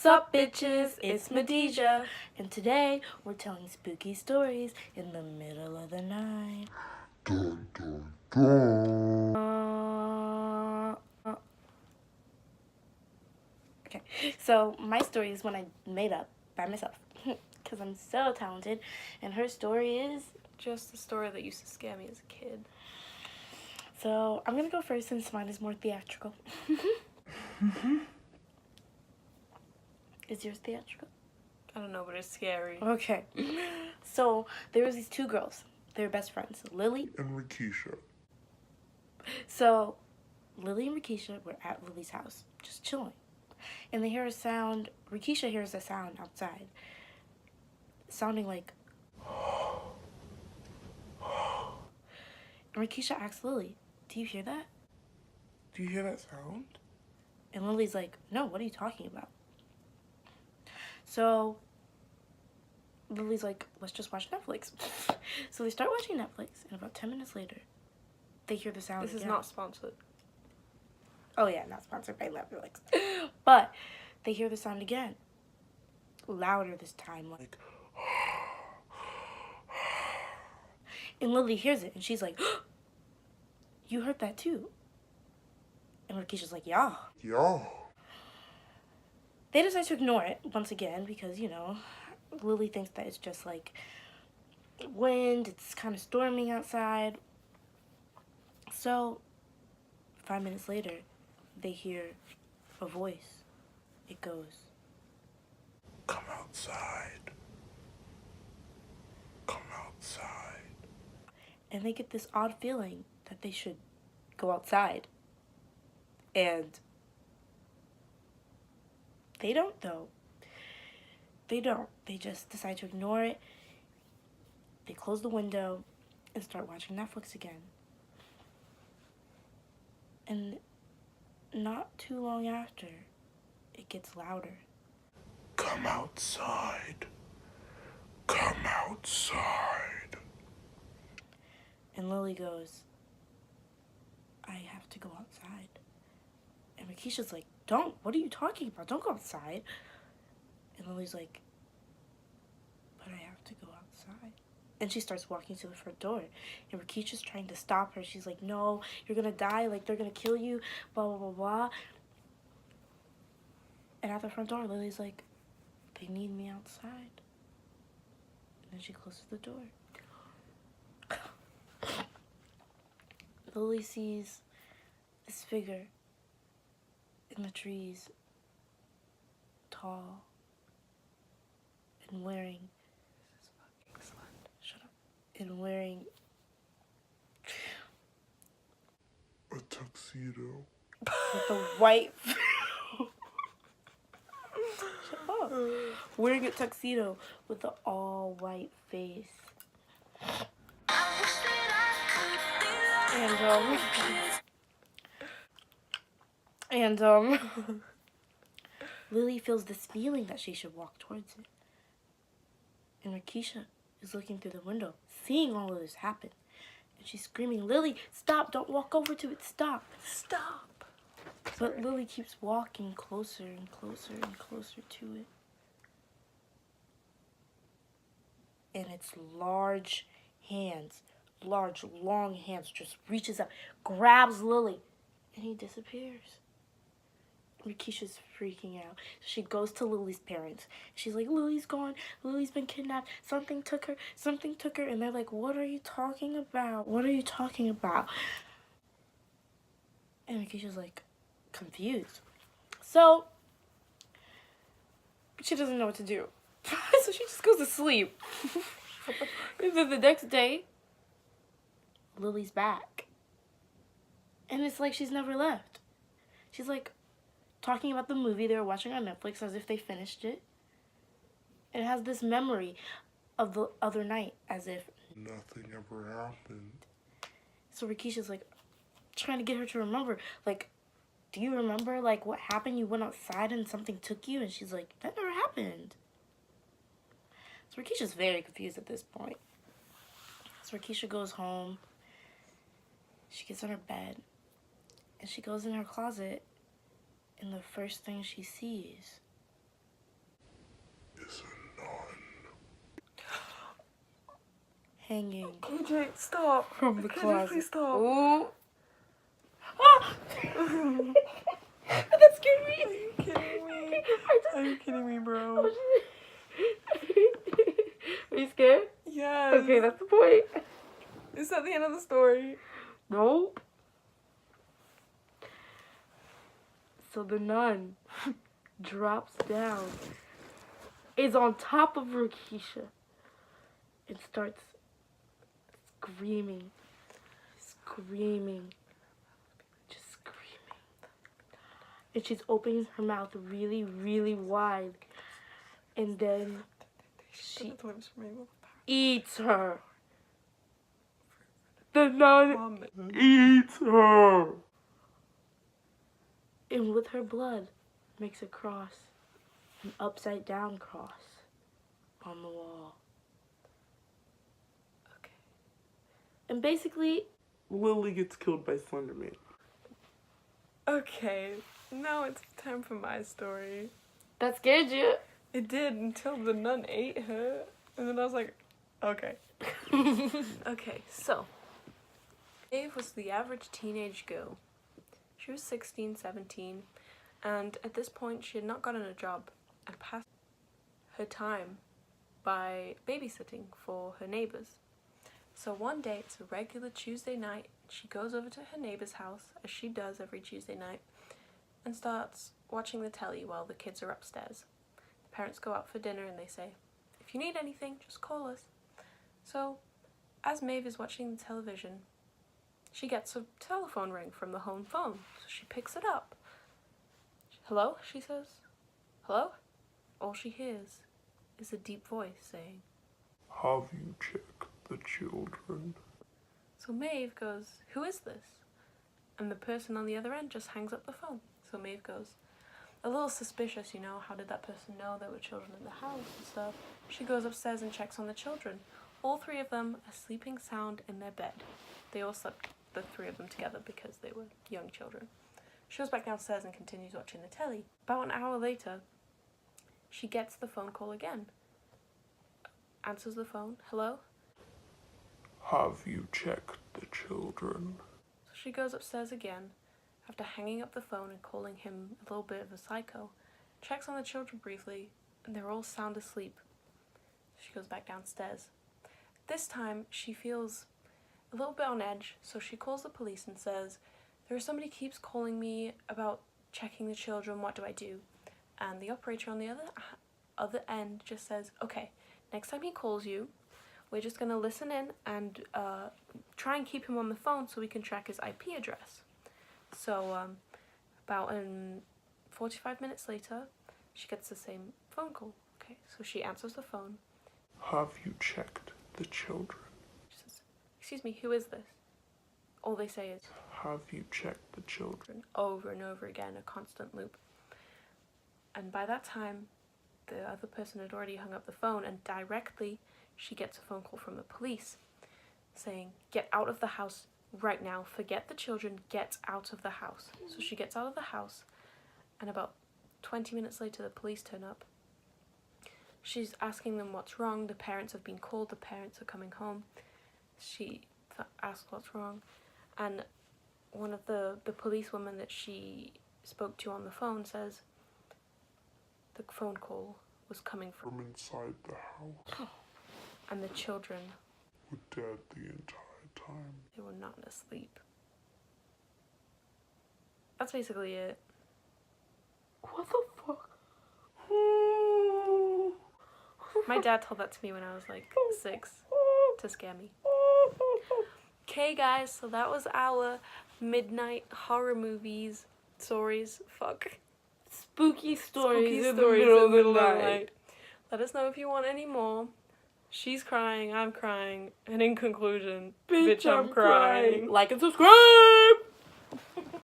What's up, bitches? It's Medija, and today we're telling spooky stories in the middle of the night. Dun, dun, dun. Okay, so my story is one I made up by myself because I'm so talented, and her story is just a story that used to scare me as a kid. So I'm gonna go first since mine is more theatrical. Is yours theatrical? I don't know, but it's scary. Okay. So there was these two girls. They were best friends, Lily and Rikisha. So Lily and Rikisha were at Lily's house, just chilling. And they hear a sound. Rikisha hears a sound outside, sounding like. And Rikisha asks Lily, "Do you hear that?" Do you hear that sound? And Lily's like, "No, what are you talking about?" So Lily's like, "Let's just watch Netflix." So they start watching Netflix, and about 10 minutes later, they hear the sound This again. is not sponsored. Oh yeah, not sponsored by Netflix. But they hear the sound again. Louder this time, like. And Lily hears it, and she's like, "You heard that too?" And Rikisha's like, "Yeah." Yeah. They decide to ignore it once again because, Lily thinks that it's just like wind, it's kind of storming outside. So 5 minutes later, they hear a voice. It goes, "Come outside. Come outside." and they get this odd feeling that they should go outside. And they don't, though. They don't. They just decide to ignore it. They close the window and start watching Netflix again. And not too long after, it gets louder. "Come outside. Come outside." And Lily goes, "I have to go outside." And Rikisha's like, "Don't. What are you talking about? Don't go outside." And Lily's like, "But I have to go outside." And she starts walking to the front door. And Rikisha's trying to stop her. She's like, "No, you're going to die. Like, they're going to kill you. Blah, blah, blah, blah." And at the front door, Lily's like, "They need me outside." And then she closes the door. Lily sees this figure in the trees, tall and wearing. This is fucking slut. Shut up. And wearing a tuxedo. with a white. Shut up. Wearing a tuxedo with an all white face. And Lily feels this feeling that she should walk towards it. And Rikisha is looking through the window, seeing all of this happen. And she's screaming, "Lily, stop, don't walk over to it, stop, stop." But Lily keeps walking closer and closer and closer to it. And its large hands, large, long hands, just reaches up, grabs Lily, and he disappears. Rikisha's freaking out. She goes to Lily's parents. She's like, "Lily's gone. Lily's been kidnapped. Something took her. Something took her." And they're like, "What are you talking about? What are you talking about?" And Rikisha's like, confused. So she doesn't know what to do. So she just goes to sleep. And then the next day, Lily's back. And it's like she's never left. She's like talking about the movie they were watching on Netflix as if they finished it. And it has this memory of the other night as if nothing ever happened. So Rikisha's like trying to get her to remember, like, "Do you remember like what happened? You went outside and something took you?" And she's like, "That never happened." So Rikisha's very confused at this point. So Rikisha goes home. She gets on her bed. And she goes in her closet. And the first thing she sees hanging KJ, stop. from the KJ, closet. please stop. Ooh. Ah! That scared me. Are you kidding me? Are you kidding me, bro? Are you scared? Yes. Okay, that's the point. Is that the end of the story? Nope. So the nun drops down, is on top of Rakisha, and starts screaming, just screaming. And she's opening her mouth really, really wide. And then she eats her. The nun eats her. And with her blood, makes a cross, an upside down cross on the wall. Okay. And basically, Lily gets killed by Slenderman. Okay. Now it's time for my story. that scared you. It did until the nun ate her. And then I was like, okay. Okay, so. Eve was the average teenage girl. She was 16, 17, and at this point she had not gotten a job and passed her time by babysitting for her neighbours. So one day, it's a regular Tuesday night, she goes over to her neighbour's house, as she does every Tuesday night, and starts watching the telly while the kids are upstairs. The parents go out for dinner and they say, if you need anything, just call us. So, as Maeve is watching the television, she gets a telephone ring from the home phone, so she picks it up. Hello, she says. Hello? All she hears is a deep voice saying, Have you checked the children? so Maeve goes, who is this? And the person on the other end just hangs up the phone. So Maeve goes, a little suspicious, you know, how did that person know there were children in the house and stuff? She goes upstairs and checks on the children. All three of them are sleeping sound in their bed. They all slept, the three of them together, because they were young children. She goes back downstairs and continues watching the telly. About an hour later, she gets the phone call again. Answers the phone. Hello? Have you checked the children? So she goes upstairs again, after hanging up the phone and calling him a little bit of a psycho. Checks on the children briefly, and they're all sound asleep. She goes back downstairs. This time, she feels a little bit on edge, so she calls the police and says, somebody keeps calling me about checking the children, what do I do? And the operator on the other end just says, okay, next time he calls you, we're just going to listen in and try and keep him on the phone so we can track his IP address. So about 45 minutes later, she gets the same phone call. Okay, so she answers the phone. Have you checked the children? She says, excuse me, who is this? All they say is, Have you checked the children? over and over again, a constant loop. And by that time, the other person had already hung up the phone, and directly she gets a phone call from the police saying, get out of the house right now, forget the children, get out of the house. So she gets out of the house, and about 20 minutes later the police turn up. She's asking them what's wrong. The parents have been called, the parents are coming home. She asks what's wrong, and one of the policewomen that she spoke to on the phone says the phone call was coming from, From inside the house. and the children, Were dead the entire time. they were not asleep. That's basically it. What the fuck? My dad told that to me when I was like 6 to scare me. Okay guys, so that was our midnight horror movies stories. Spooky stories Spooky in the stories middle in of the the middle of the night. night. Let us know if you want any more. She's crying, I'm crying, and in conclusion, bitch, I'm crying. Like and subscribe!